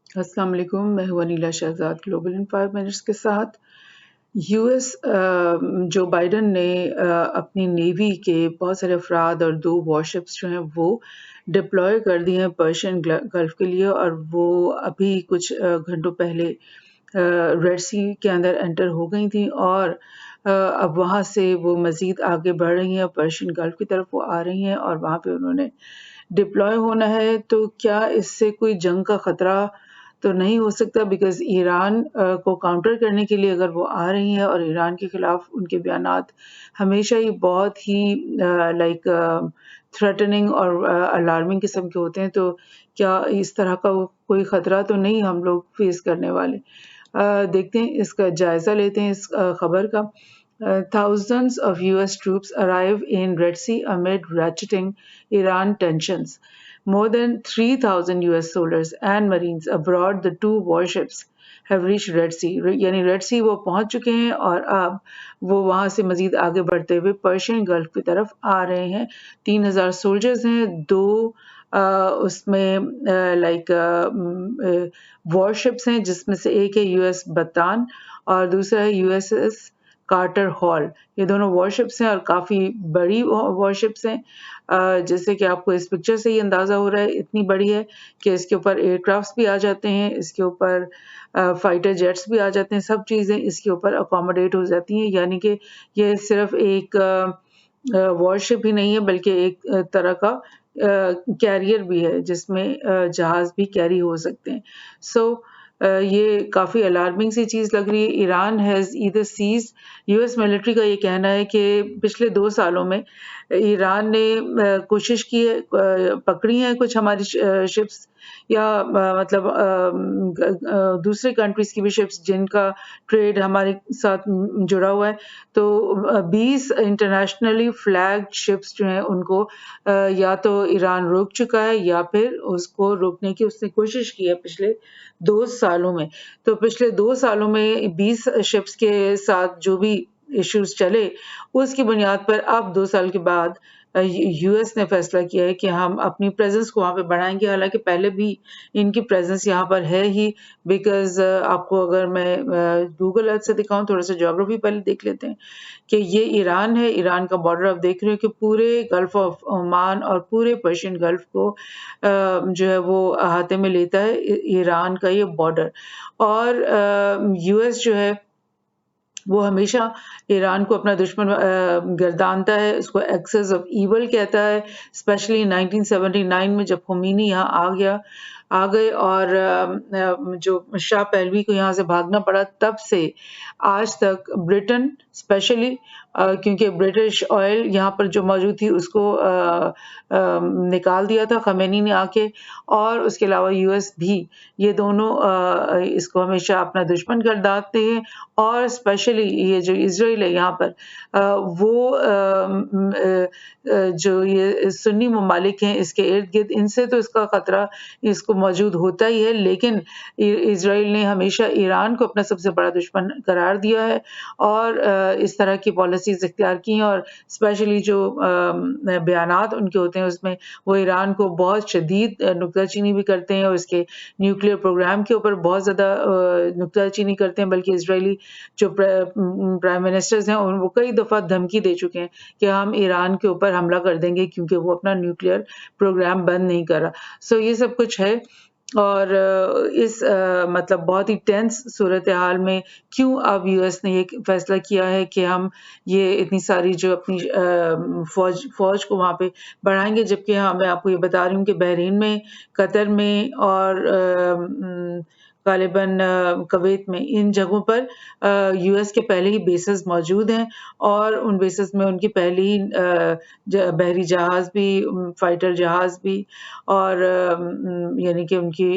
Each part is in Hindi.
अस्सलाम वालेकुम, मैं हूँ Aneela Shahzad global in 5 minutes के साथ। यूएस जो बाइडेन ने अपनी नेवी के बहुत सारे अफराद और 2 वॉरशिप्स जो हैं वो डिप्लॉय कर दिए हैं पर्शियन गल्फ के लिए, और वो अभी कुछ घंटों पहले रेड सी के अंदर एंटर हो गई थी, और अब वहाँ से वो मज़ीद आगे बढ़ रही हैं, पर्शियन गल्फ की तरफ वो आ रही हैं और वहाँ पे उन्होंने डिप्लॉय होना है। तो क्या इससे कोई जंग का खतरा तो नहीं हो सकता? बिकॉज़ ईरान को काउंटर करने के लिए अगर वो आ रही हैं, और ईरान के खिलाफ उनके बयानात हमेशा ही बहुत ही लाइक थ्रेटनिंग और अलार्मिंग किस्म के होते हैं, तो क्या इस तरह का कोई खतरा तो नहीं हम लोग फेस करने वाले? देखते हैं, इसका जायज़ा लेते हैं इस खबर का। Thousands of US troops arrive in Red Sea amid ratcheting Iran tensions. More than 3,000 US soldiers and Marines aboard the 2 warships have reached Red Sea. यानी रेड सी वो पहुंच चुके हैं, और अब वो वहां से मजीद आगे बढ़ते हुए पर्शियन गल्फ की तरफ आ रहे हैं। 3,000 सोल्जर्स हैं, 2 उसमें लाइक वॉरशिप्स हैं, जिसमें से एक है यूएस बत्तान और दूसरा है यूएसएस कार्टर हॉल। ये दोनों वॉरशिप्स हैं और काफ़ी बड़ी वॉरशिप्स हैं। जैसे कि आपको इस पिक्चर से ही अंदाज़ा हो रहा है, इतनी बड़ी है कि इसके ऊपर एयरक्राफ्ट्स भी आ जाते हैं, इसके ऊपर फाइटर जेट्स भी आ जाते हैं, सब चीज़ें इसके ऊपर अकोमोडेट हो जाती हैं। यानी कि ये सिर्फ़ एक वॉरशिप ही नहीं है, बल्कि एक तरह का कैरियर भी है, जिसमें जहाज़ भी कैरी हो सकते हैं। सो ये काफ़ी अलार्मिंग सी चीज़ लग रही है। Iran has either seized, US military का ये कहना है कि पिछले 2 सालों में ईरान ने कोशिश की है, पकड़ी हैं कुछ हमारी शिप्स, या मतलब दूसरे कंट्रीज़ की भी शिप्स जिनका ट्रेड हमारे साथ जुड़ा हुआ है। तो 20 इंटरनेशनली फ्लैग्ड शिप्स जो हैं उनको या तो ईरान रोक चुका है, या फिर उसको रोकने की उसने कोशिश की है पिछले 2 सालों में। तो पिछले 2 सालों में 20 शिप्स के साथ जो भी इश्यूज़ चले, उसकी बुनियाद पर अब 2 साल के बाद यूएस ने फैसला किया है कि हम अपनी प्रेज़ेंस को वहाँ पे बढ़ाएँगे। हालाँकि पहले भी इनकी प्रेज़ेंस यहाँ पर है ही, बिकॉज़ आपको अगर मैं गूगल अर्थ से दिखाऊँ, थोड़ा-सा ज्योग्राफी पहले देख लेते हैं कि ये ईरान है। ईरान का बॉर्डर आप देख रहे हो कि पूरे गल्फ ऑफ ओमान और पूरे पर्शियन गल्फ को जो है वो अहाते में लेता है ईरान का ये बॉर्डर। और यूएस जो है वो हमेशा ईरान को अपना दुश्मन गर्दानता है, उसको एक्सेस ऑफ ईविल कहता है। स्पेशली 1979 में जब खोमेनी यहाँ आ गए और जो शाह पहलवी को यहाँ से भागना पड़ा, तब से आज तक ब्रिटेन स्पेशली, क्योंकि ब्रिटिश ऑयल यहाँ पर जो मौजूद थी उसको निकाल दिया था खमेनी ने आके, और उसके अलावा यूएस भी, ये दोनों इसको हमेशा अपना दुश्मन गर्दाते हैं। और स्पेशली ये जो इज़राइल है यहाँ पर, वो जो ये सुन्नी ममालिक हैं इसके इर्द-गिर्द, इनसे तो इसका खतरा इसको मौजूद होता ही है, लेकिन इज़राइल ने हमेशा ईरान को अपना सबसे बड़ा दुश्मन करार दिया है, और इस तरह की पॉलिसीज़ इख्तियार की हैं। और स्पेशली जो बयानात उनके होते हैं, उसमें वो ईरान को बहुत शदीद नुक्ताचीनी भी करते हैं, और इसके न्यूक्लियर प्रोग्राम के ऊपर बहुत ज़्यादा नुक्ताचीनी करते हैं। बल्कि इज़राइली जो प्राइम मिनिस्टर्स हैं, वो कई दफ़ा धमकी दे चुके हैं कि हम ईरान के ऊपर हमला कर देंगे, क्योंकि वो अपना न्यूक्लियर प्रोग्राम बंद नहीं कर रहा। सो ये सब कुछ है। और इस मतलब बहुत ही टेंस सूरत हाल में क्यों अब यूएस ने ये फैसला किया है कि हम ये इतनी सारी जो अपनी फौज को वहाँ पे बढ़ाएंगे, जबकि हाँ, मैं आपको ये बता रही हूँ कि बहरीन में, कतर में और गालिबन कुवैत में, इन जगहों पर यूएस के पहले ही बेसेस मौजूद हैं, और उन बेसेस में उनकी पहले ही बहरी जहाज़ भी, फाइटर जहाज़ भी, और यानी कि उनकी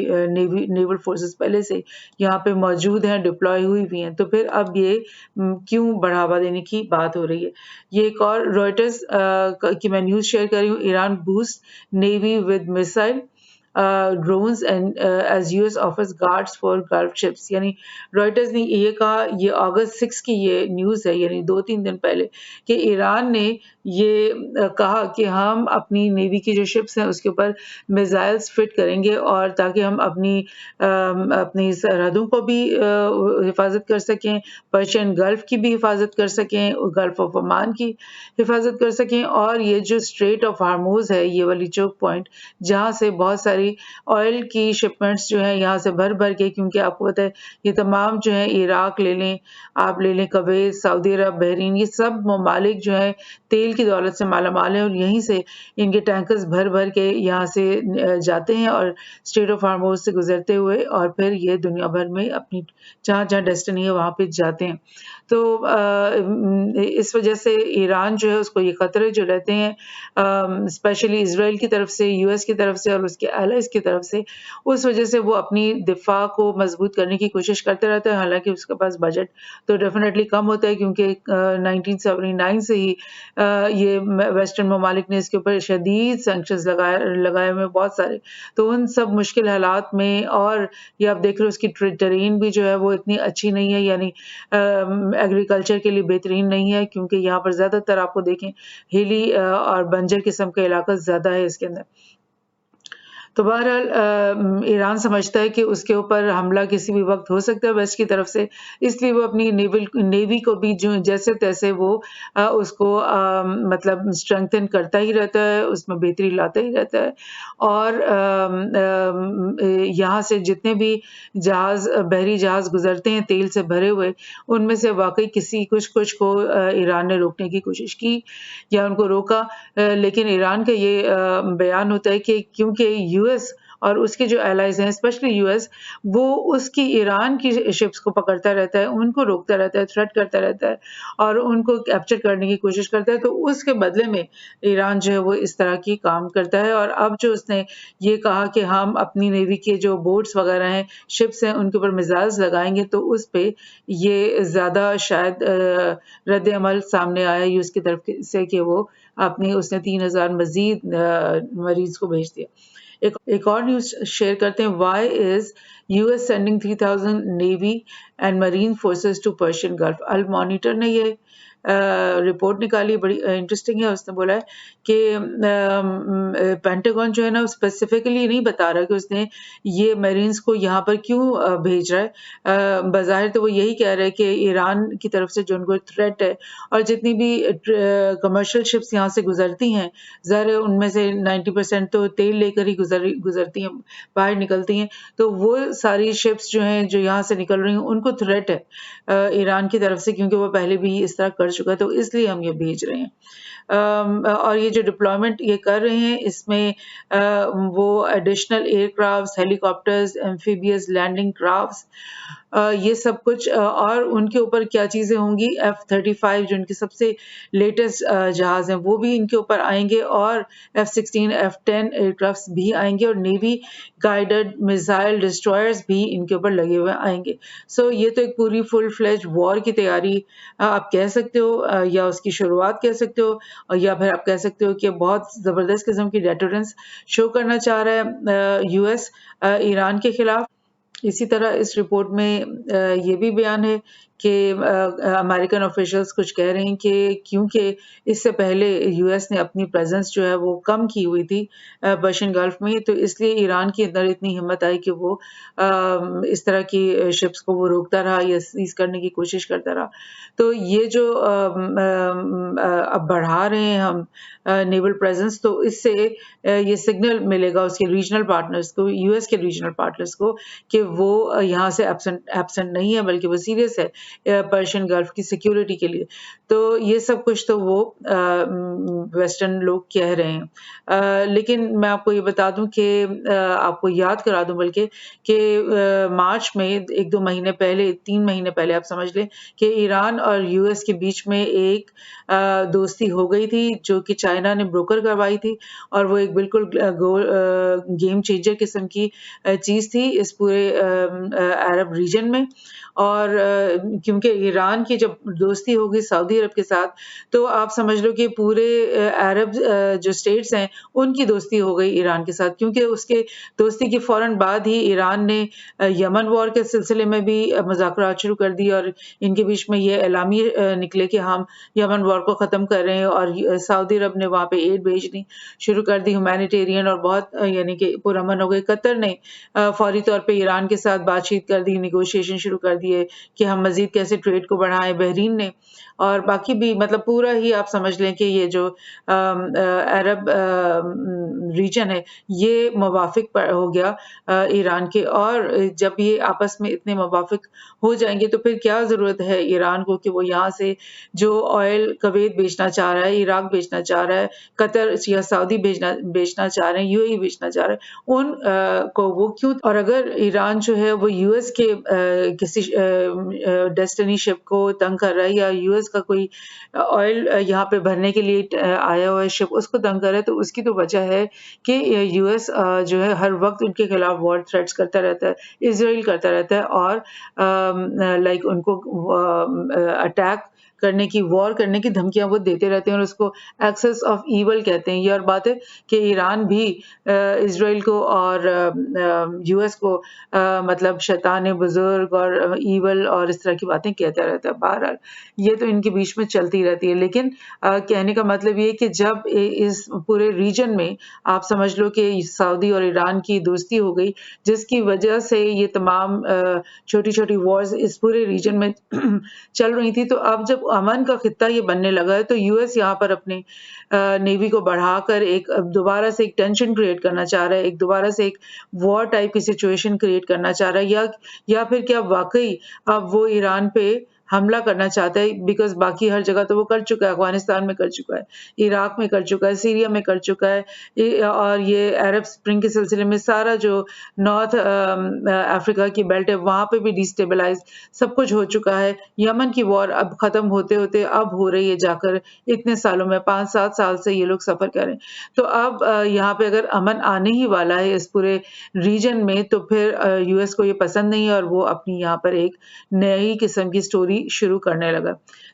नेवल फोर्सेस पहले से यहाँ पे मौजूद हैं, डिप्लॉय हुई भी हैं। तो फिर अब ये क्यों बढ़ावा देने की बात हो रही है? ये एक और रॉयटर्स की मैं न्यूज़ शेयर कर रही हूँ। Iran boost navy with missile, drones and as US offers guards for Gulf ships। यानी रॉयटर्स ने ये कहा, ये अगस्त 6 की ये न्यूज़ है, यानी 2-3 दिन पहले, कि ईरान ने ये कहा कि हम अपनी नेवी की जो शिप्स हैं उसके ऊपर मिसाइल्स फिट करेंगे, और ताकि हम अपनी सरहदों को भी हिफाजत कर सकें, पर्शियन गल्फ की भी हिफाजत कर सकें, गल्फ ऑफ ओमान की हिफाजत कर सकें, और ये जो स्ट्रेट ऑफ हार्मूज है, ये वाली चोक पॉइंट, जहाँ से बहुत सारी ऑयल की शिपमेंट्स जो हैं यहाँ से भर भर के, क्योंकि आपको पता है ये तमाम जो है, इराक ले लें, आप ले लें कुवैत, सऊदी अरब, बहरीन, ये सब ममालिक जो है तेल की दौलत से मालामाल हैं, और यहीं से इनके टैंकर्स भर भर के यहाँ से जाते हैं और स्ट्रेट ऑफ हार्मूज से गुजरते हुए, और फिर ये दुनिया भर में अपनी जहाँ जहाँ डेस्टिनी है वहाँ पे जाते हैं। तो इस वजह से ईरान जो है उसको ये खतरे जो रहते हैं, स्पेशली इसराइल की तरफ से, यूएस की तरफ से और उसके एलाइज की तरफ से, उस वजह से वो अपनी दिफा को मजबूत करने की कोशिश करते रहते हैं। हालांकि उसके पास बजट तो डेफिनेटली कम होता है, क्योंकि 1979 से ही ये वेस्टर्न ममालिक ने इसके ऊपर शदीद सैंक्शंस लगाए हुए हैं बहुत सारे। तो उन सब मुश्किल हालात में, और ये आप देख रहे हो उसकी टेरेन भी जो है वो इतनी अच्छी नहीं है, यानी एग्रीकल्चर के लिए बेहतरीन नहीं है, क्योंकि यहाँ पर ज़्यादातर आपको देखें हिली और बंजर किस्म का इलाका ज़्यादा है इसके अंदर। तो बहरहाल ईरान समझता है कि उसके ऊपर हमला किसी भी वक्त हो सकता है वेस्ट की तरफ से, इसलिए वो अपनी नेवी को भी जो जैसे तैसे वो उसको मतलब स्ट्रेंथन करता ही रहता है, उसमें बेहतरी लाता ही रहता है, और यहाँ से जितने भी बहरी जहाज गुजरते हैं तेल से भरे हुए, उनमें से वाकई कुछ कुछ को ईरान ने रोकने की कोशिश की या उनको रोका, लेकिन ईरान का ये बयान होता है कि क्योंकि यूएस और उसके जो एलाइज हैं, स्पेशली यूएस, वो उसकी ईरान की शिप्स को पकड़ता रहता है, उनको रोकता रहता है, थ्रेट करता रहता है और उनको कैप्चर करने की कोशिश करता है, तो उसके बदले में ईरान जो है वो इस तरह की काम करता है। और अब जो उसने ये कहा कि हम अपनी नेवी के जो बोट्स वगैरह हैं, शिप्स हैं, उनके ऊपर मिसाइल्स लगाएंगे, तो उस पे ये ज़्यादा शायद रद्द अमल सामने आया यूएस की तरफ से कि वो उसने 3000 मजीद मरीज को भेज दिया। एक और न्यूज शेयर करते हैं। Why is US sending 3000 navy and marine forces to Persian Gulf. Al Monitor ने ये रिपोर्ट निकाली, बड़ी इंटरेस्टिंग है। उसने बोला है कि पेंटागन जो है ना स्पेसिफिकली नहीं बता रहा कि उसने ये मरीन्स को यहाँ पर क्यों भेज रहा है। बज़ाहिर तो वो यही कह रहा है कि ईरान की तरफ से जो उनको थ्रेट है, और जितनी भी कमर्शियल शिप्स यहाँ से गुजरती हैं, ज़ाहिर उनमें से 90% तो तेल लेकर ही गुजरती हैं, बाहर निकलती हैं, तो वो सारी शिप्स जो हैं जो यहाँ से निकल रही हैं उनको थ्रेट है ईरान की तरफ से, क्योंकि वो पहले भी इस तरह कर चुका है, तो इसलिए हम ये भेज रहे हैं। और ये जो डिप्लॉयमेंट ये कर रहे हैं, इसमें वो additional aircrafts, helicopters, amphibious landing crafts, ये सब कुछ, और उनके ऊपर क्या चीज़ें होंगी, F-35 जो इनके सबसे लेटेस्ट जहाज हैं वो भी इनके ऊपर आएंगे, और F-16, F-10 एयरक्राफ्ट्स भी आएंगे, और नेवी गाइडेड मिसाइल डिस्ट्रॉयर्स भी इनके ऊपर लगे हुए आएंगे। सो ये तो एक पूरी फुल फ्लेज वॉर की तैयारी आप कह सकते हो, या उसकी शुरुआत कह सकते हो, या फिर आप कह सकते हो कि बहुत ज़बरदस्त किस्म की डेटरेंस शो करना चाह रहा है यूएस ईरान के खिलाफ। इसी तरह इस रिपोर्ट में ये भी बयान है कि अमेरिकन ऑफिशियल्स कुछ कह रहे हैं कि क्योंकि इससे पहले यूएस ने अपनी प्रेजेंस जो है वो कम की हुई थी पर्शियन गल्फ में, तो इसलिए ईरान के अंदर इतनी हिम्मत आई कि वो इस तरह की शिप्स को वो रोकता रहा या सीज करने की कोशिश करता रहा। तो ये जो अब बढ़ा रहे हैं हम नेवल प्रेजेंस, तो इससे ये सिग्नल मिलेगा उसके रीजनल पार्टनर्स को, यूएस के रीजनल पार्टनर्स को, कि वो यहाँ से एब्सेंट नहीं है, बल्कि वो सीरियस है पर्शियन गल्फ की सिक्योरिटी के लिए। तो ये सब कुछ तो वो वेस्टर्न लोग कह रहे हैं, लेकिन मैं आपको ये बता दूं कि आपको याद करा दूं बल्कि कि मार्च में 1-2 महीने पहले, 3 महीने पहले आप समझ लें कि ईरान और यूएस के बीच में एक दोस्ती हो गई थी जो कि चाइना ने ब्रोकर करवाई थी, और वो एक बिल्कुल गेम चेंजर किस्म की चीज़ थी इस पूरे अरब रीजन में। और क्योंकि ईरान की जब दोस्ती होगी सऊदी अरब के साथ, तो आप समझ लो कि पूरे अरब जो स्टेट्स हैं, उनकी दोस्ती हो गई ईरान के साथ, क्योंकि उसके दोस्ती के फ़ौरन बाद ही ईरान ने यमन वॉर के सिलसिले में भी मुज़ाकरात शुरू कर दिए और इनके बीच में ये एलामी निकले कि हम यमन वॉर को ख़त्म कर रहे हैं, और सऊदी अरब ने वहाँ पे एड भेजनी शुरू कर दी, ह्यूमैनिटेरियन, और बहुत यानी कि पुरअमन हो गए। कतर ने फौरी तौर पे ईरान के साथ बातचीत कर दी, नेगोशिएशन शुरू कर दिए कि हम मज़ीद कैसे ट्रेड को बढ़ाएँ। बहरीन ने और बाकी भी, मतलब पूरा ही आप समझ लें कि ये जो अरब रीजन है, ये मुवाफ़िक हो गया ईरान के, और जब ये आपस में इतने मुवाफ़िक हो जाएँगे तो फिर क्या ज़रूरत है ईरान को कि वो यहाँ से जो ऑयल कुवैत बेचना चाह रहा है, इराक बेचना चाह रहा है, कतर या सऊदी बेचना चाह रहे हैं, यूएई बेचना चाह रहे हैं, उन को वो क्यों? और अगर ईरान जो है वो यूएस के किसी डेस्टिनी शिप को तंग कर रहा है, या यूएस का कोई ऑयल यहाँ पे भरने के लिए आया हुआ है शिप, उसको तंग कर रहा है, तो उसकी तो वजह है कि यूएस जो है हर वक्त उनके खिलाफ वॉर थ्रेट्स करता रहता है, इजराइल करता रहता है, और लाइक उनको अटैक करने की, वॉर करने की धमकियां वो देते रहते हैं, और उसको एक्सेस ऑफ ईवल कहते हैं। ये और बात है कि ईरान भी इजराइल को और यूएस को मतलब शैतान बुजुर्ग और ईवल और इस तरह की बातें कहता रहता है। बहरहाल ये तो इनके बीच में चलती रहती है, लेकिन कहने का मतलब ये है कि जब इस पूरे रीजन में आप समझ लो कि सऊदी और ईरान की दोस्ती हो गई, जिसकी वजह से ये तमाम छोटी-छोटी वॉर्स इस पूरे रीजन में चल रही थी, तो अब जब अमन का खित्ता ये बनने लगा है, तो यूएस यहाँ पर अपने नेवी को बढ़ाकर एक दोबारा से एक टेंशन क्रिएट करना चाह रहा है, एक दोबारा से एक वॉर टाइप की सिचुएशन क्रिएट करना चाह रहा है, या फिर क्या वाकई अब वो ईरान पे हमला करना चाहता है, बिकॉज़ बाकी हर जगह तो वो कर चुका है, अफ़गानिस्तान में कर चुका है, इराक में कर चुका है, सीरिया में कर चुका है, और ये अरब स्प्रिंग के सिलसिले में सारा जो नॉर्थ अफ्रीका की बेल्ट है, वहाँ पे भी डिस्टेबलाइज सब कुछ हो चुका है। यमन की वॉर अब खत्म होते होते अब हो रही है जाकर, इतने सालों में 5-7 साल से ये लोग सफर कर रहे हैं। तो अब यहाँ पे अगर अमन आने ही वाला है इस पूरे रीजन में, तो फिर यूएस को ये पसंद नहीं है, और वो अपनी यहाँ पर एक नई किस्म की स्टोरी शुरू करने लगा।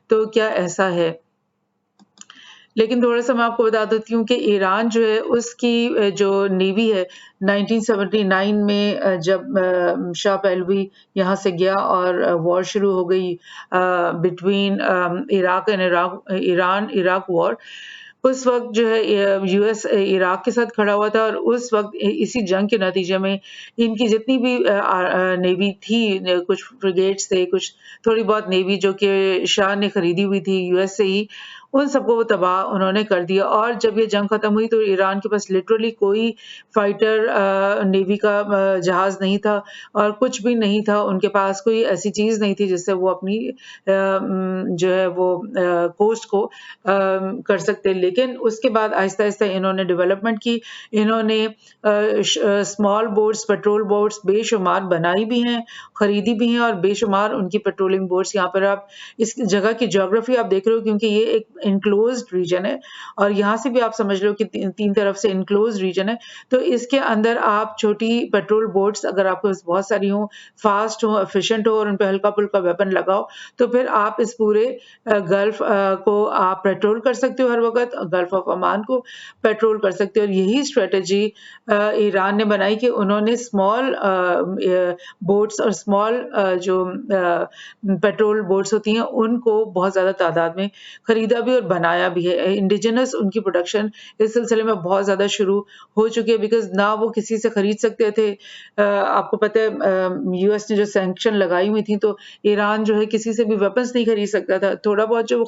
तो क्या ऐसा है? लेकिन थोड़ा-सा मैं आपको बता देती हूँ कि ईरान जो है उसकी जो नेवी है, 1979 में जब शाह पहलवी यहाँ से गया और वॉर शुरू हो गई between Iraq and Iran-Iraq war, उस वक़्त जो है यूएस इराक के साथ खड़ा हुआ था, और उस वक़्त इसी जंग के नतीजे में इनकी जितनी भी नेवी थी, कुछ फ्रिगेट्स थे, कुछ थोड़ी बहुत नेवी जो कि शाह ने खरीदी हुई थी यूएस से ही, उन सबको वो तबाह उन्होंने कर दिया। और जब ये जंग खत्म हुई तो ईरान के पास लिटरली कोई फाइटर नेवी का जहाज़ नहीं था, और कुछ भी नहीं था, उनके पास कोई ऐसी चीज़ नहीं थी जिससे वो अपनी जो है वो कोस्ट को कर सकते। लेकिन उसके बाद आहिस्ता-आहिस्ता इन्होंने डेवलपमेंट की, इन्होंने स्मॉल बोट्स, पेट्रोल बोट्स बेशुमार बनाई भी हैं, खरीदी भी हैं, और बेशुमार उनकी पेट्रोलिंग बोट्स यहाँ पर आप इस जगह की ज्योग्राफी आप देख रहे हो, क्योंकि ये एक एनक्लोज्ड रीजन है, और यहाँ से भी आप समझ लो कि तीन तरफ से एनक्लोज्ड रीजन है, तो इसके अंदर आप छोटी पेट्रोल बोट्स अगर आपके पास बहुत सारी हो, फास्ट हो, एफिशिएंट हो, और उन पे हल्का-फुल्का वेपन लगाओ, तो फिर आप इस पूरे गल्फ को आप पेट्रोल कर सकते हो हर वक़्त, गल्फ ऑफ ओमान को पेट्रोल कर सकते हो। और यही स्ट्रैटेजी ईरान ने बनाई कि उन्होंने स्मॉल बोट्स और स्मॉल जो पेट्रोल बोट्स होती हैं, उनको बहुत ज़्यादा तादाद में खरीदा भी और बनाया भी है। इंडिजिनस उनकी प्रोडक्शन इस सिलसिले में बहुत ज़्यादा शुरू हो चुकी है, बिकॉज़ ना वो किसी से खरीद सकते थे। आपको पता है यूएस ने जो सैंक्शन लगाई हुई थी, तो ईरान जो है किसी से भी वेपन्स नहीं खरीद सकता था। थोड़ा बहुत जो वो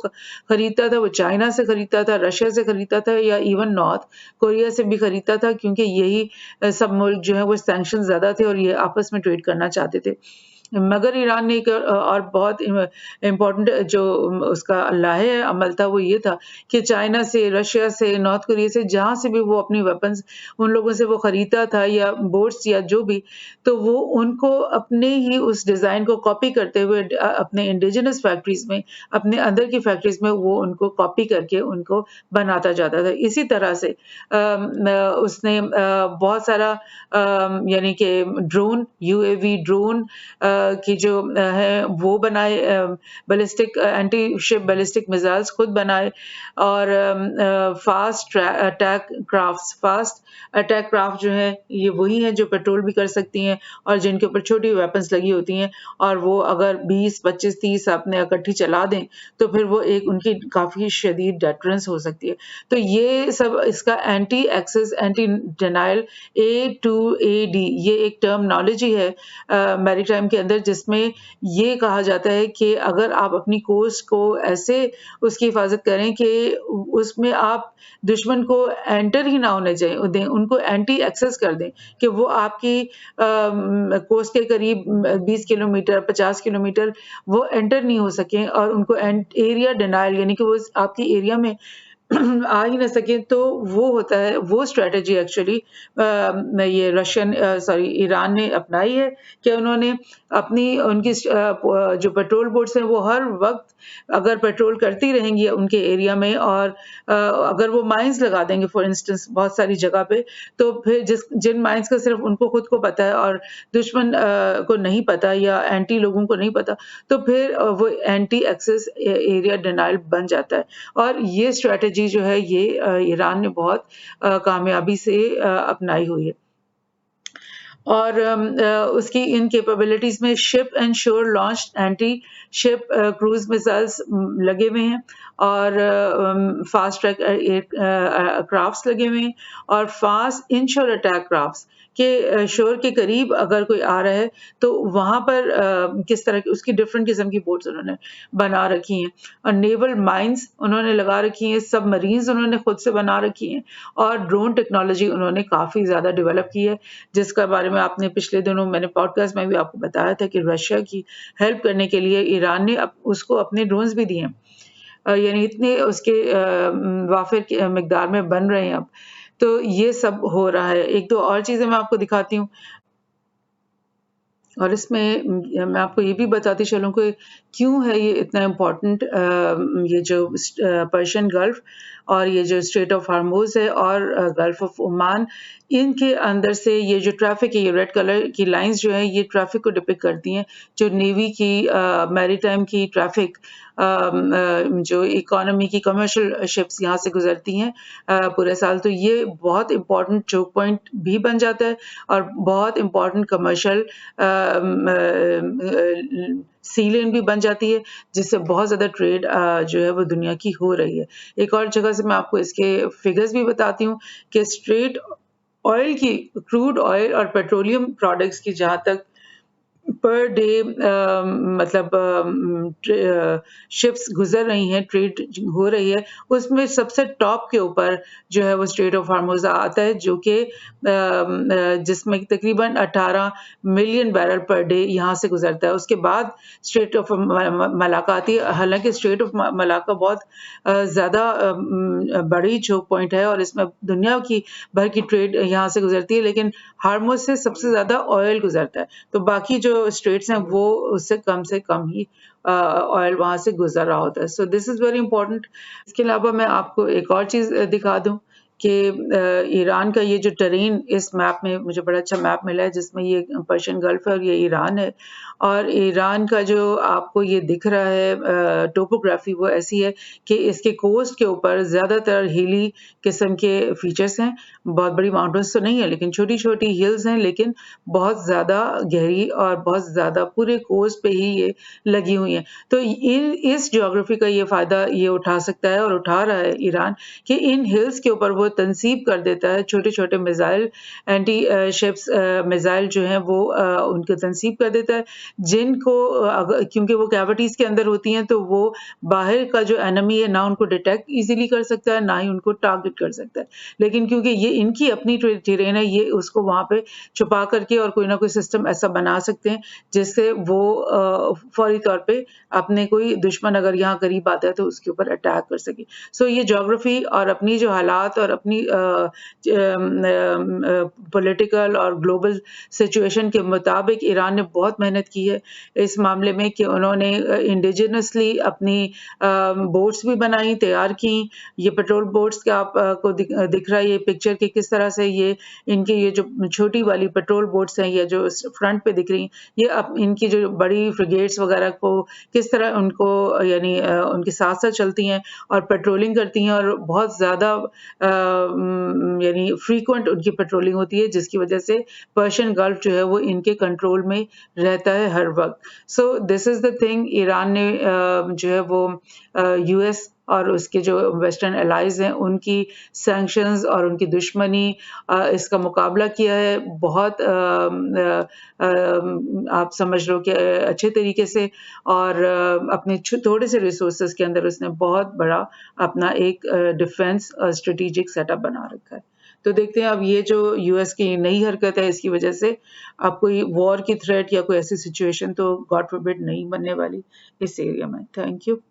खरीदता था वो चाइना से खरीदता था, रशिया से खरीदता था, या इवन नॉर्थ कोरिया से भी खरीदता था, क्योंकि यही सब मुल्क जो है वो सैंक्शन ज़्यादा थे और ये आपस में ट्रेड करना चाहते थे। मगर ईरान ने एक और बहुत इम्पोर्टेंट जो उसका लाहे अमल था, वो ये था कि चाइना से, रशिया से, नॉर्थ कोरिया से, जहाँ से भी वो अपनी वेपन्स उन लोगों से वो खरीदता था, या बोट्स या जो भी, तो वो उनको अपने ही उस डिज़ाइन को कॉपी करते हुए अपने इंडिजिनस फैक्ट्रीज़ में, अपने अंदर की फैक्ट्रीज़ में वो उनको कॉपी करके उनको बनाता जाता था। इसी तरह से उसने बहुत सारा यानी कि ड्रोन, यूएवी ड्रोन की जो है वो बनाए, ballistic anti ship ballistic missiles खुद बनाए, और फास्ट अटैक क्राफ्ट जो है ये वही है जो पेट्रोल भी कर सकती हैं और जिनके ऊपर छोटी वेपन्स लगी होती हैं, और वो अगर 20, 25, 30 अपने इकट्ठी चला दें तो फिर वो एक उनकी काफ़ी शदीद डेटरेंस हो सकती है। तो ये सब इसका anti access anti denial A2AD ये एक टर्मिनोलॉजी है मैरीटाइम के अंदर, जिसमें ये कहा जाता है कि अगर आप अपनी कोस्ट को ऐसे उसकी हिफाजत करें कि उसमें आप दुश्मन को एंटर ही ना होने दें, उनको एंटी एक्सेस कर दें कि वो आपकी कोस्ट के करीब 20 किलोमीटर 50 किलोमीटर वो एंटर नहीं हो सकें, और उनको एरिया डिनायल यानी कि वो आपकी एरिया में आ ही ना सके, तो वो होता है वो स्ट्रेटजी एक्चुअली ये ईरान ने अपनाई है कि उन्होंने अपनी उनकी जो पेट्रोल बोट्स हैं वो हर वक्त अगर पेट्रोल करती रहेंगी उनके एरिया में, और अगर वो माइंस लगा देंगे फॉर इंस्टेंस बहुत सारी जगह पे, तो फिर जिन माइंस का सिर्फ उनको खुद को पता है और दुश्मन को नहीं पता या एंटी लोगों को नहीं पता, तो फिर वो एंटी एक्सेस एरिया डिनायल बन जाता है। और ये स्ट्रैटेजी जो है ये ईरान ने बहुत कामयाबी से अपनाई हुई है। और उसकी इन कैपेबिलिटीज में शिप एंड शोर launch anti ship cruise missiles लगे हुए हैं, और फास्ट ट्रैक क्राफ्ट्स लगे हुए हैं, और फास्ट इनशोर अटैक क्राफ्ट्स के शोर के करीब अगर कोई आ रहा है तो वहां पर किस तरह की उसकी डिफरेंट किस्म की बोट्स उन्होंने बना रखी हैं, और नेवल माइंस उन्होंने लगा रखी हैं, सबमरीन्स उन्होंने खुद से बना रखी हैं, और ड्रोन टेक्नोलॉजी उन्होंने काफ़ी ज़्यादा डेवलप की है, जिसके बारे में आपने पिछले दिनों मैंने पॉडकास्ट में भी आपको बताया था कि रशिया की हेल्प करने के लिए ईरान ने उसको अपने ड्रोन्स भी दिए हैं, यानी इतने उसके वाफिर की मिकदार में बन रहे हैं अब। तो ये सब हो रहा है। एक दो और चीज़ें मैं आपको दिखाती हूँ, और इसमें मैं आपको ये भी बताती चलूँ कि क्यों है ये इतना इम्पोर्टेंट, ये जो पर्शियन गल्फ और ये जो स्ट्रेट ऑफ हार्मोज है और गल्फ ऑफ ओमान, इनके अंदर से ये जो ट्रैफिक है, ये रेड कलर की लाइंस जो है ये ट्रैफिक को डिपिक्ट करती हैं, जो नेवी की मैरीटाइम की ट्रैफिक, जो इकोनॉमी की कमर्शियल शिप्स यहाँ से गुजरती हैं पूरे साल, तो ये बहुत इम्पोर्टेंट चोक पॉइंट भी बन जाता है और बहुत इम्पोर्टेंट कमर्शियल सी लेन भी बन जाती है, जिससे बहुत ज़्यादा ट्रेड जो है वो दुनिया की हो रही है। एक और जगह से मैं आपको इसके फिगर्स भी बताती हूँ कि स्ट्रेट ऑयल की, क्रूड ऑयल और पेट्रोलियम प्रोडक्ट्स की जहाँ तक पर डे शिप्स गुजर रही हैं, ट्रेड हो रही है, उसमें सबसे टॉप के ऊपर जो है वो स्ट्रेट ऑफ हार्मोज आता है, जो कि जिसमें तकरीबन 18 मिलियन बैरल पर डे यहाँ से गुजरता है। उसके बाद स्ट्रेट ऑफ मलाका आती है। हालांकि स्ट्रेट ऑफ मलाका बहुत ज़्यादा बड़ी चोक पॉइंट है और इसमें दुनिया की भर की ट्रेड यहाँ से गुजरती है, लेकिन हार्मोज से सबसे ज़्यादा ऑयल गुजरता है, तो बाकी जो स्टेट्स हैं वो उससे कम ही ऑयल वहाँ से गुजर रहा होता है। So this is very important. इसके अलावा मैं आपको एक और चीज़ दिखा दूँ कि ईरान का ये जो टेरेन, इस मैप में मुझे बड़ा अच्छा मैप मिला है जिसमें ये पर्शियन गल्फ है और ये ईरान है, और ईरान का जो आपको ये दिख रहा है टोपोग्राफी वो ऐसी है कि इसके कोस्ट के ऊपर ज़्यादातर हिली किस्म के फीचर्स हैं, बहुत बड़ी माउंटेन्स तो नहीं है लेकिन छोटी-छोटी हिल्स हैं, लेकिन बहुत ज़्यादा गहरी और बहुत ज़्यादा पूरे कोस्ट पे ही ये लगी हुई हैं। तो इस ज्योग्राफी का ये फ़ायदा ये उठा सकता है और उठा रहा है ईरान कि इन हिल्स के ऊपर वो तनसीब कर देता है छोटे-छोटे मिसाइल, एंटी शिप्स मिसाइल जो हैं वो उनको तनसीब कर देता है, जिनको क्योंकि वो कैविटीज़ के अंदर होती हैं तो वो बाहर का जो एनिमी है ना उनको डिटेक्ट ईज़िली कर सकता है, ना ही उनको टारगेट कर सकता है। लेकिन क्योंकि ये इनकी अपनी टेरेन है, ये उसको वहाँ पे छुपा करके और कोई ना कोई सिस्टम ऐसा बना सकते हैं जिससे वो फौरी तौर पे अपने कोई दुश्मन अगर यहाँ करीब आता है तो उसके ऊपर अटैक कर सके। सो ये ज्योग्राफी और अपनी जो हालात और अपनी पॉलिटिकल और ग्लोबल सिचुएशन के मुताबिक ईरान ने बहुत मेहनत की है इस मामले में कि उन्होंने इंडिजिनसली अपनी बोट्स भी बनाई, तैयार की। ये पेट्रोल बोट्स के आप को दिख रहा है ये पिक्चर कि किस तरह से ये इनकी ये जो छोटी वाली पेट्रोल बोट्स हैं, ये जो फ्रंट पे दिख रही हैं, ये इनकी जो बड़ी फ्रिगेट्स वगैरह को किस तरह उनको यानी उनके साथ-साथ चलती हैं और पेट्रोलिंग करती हैं और बहुत ज़्यादा यानी फ्रीक्वेंट उनकी पेट्रोलिंग होती है, जिसकी वजह से पर्शियन गल्फ जो है वो इनके कंट्रोल में रहता है हर वक़्त। So this is the thing, Iran ने जो है वो यूएस और उसके जो वेस्टर्न एलाइज़ हैं उनकी सैंक्शंस और उनकी दुश्मनी इसका मुकाबला किया है बहुत आप समझ लो कि अच्छे तरीके से और अपने थोड़े से रिसोर्सेज के अंदर उसने बहुत बड़ा अपना एक डिफेंस स्ट्रेटेजिक सेटअप बना रखा है। तो देखते हैं अब ये जो यूएस की नई हरकत है इसकी वजह से अब कोई वॉर की थ्रेट या कोई ऐसी सिचुएशन तो गॉड फॉरबिड नहीं बनने वाली इस एरिया में। Thank you.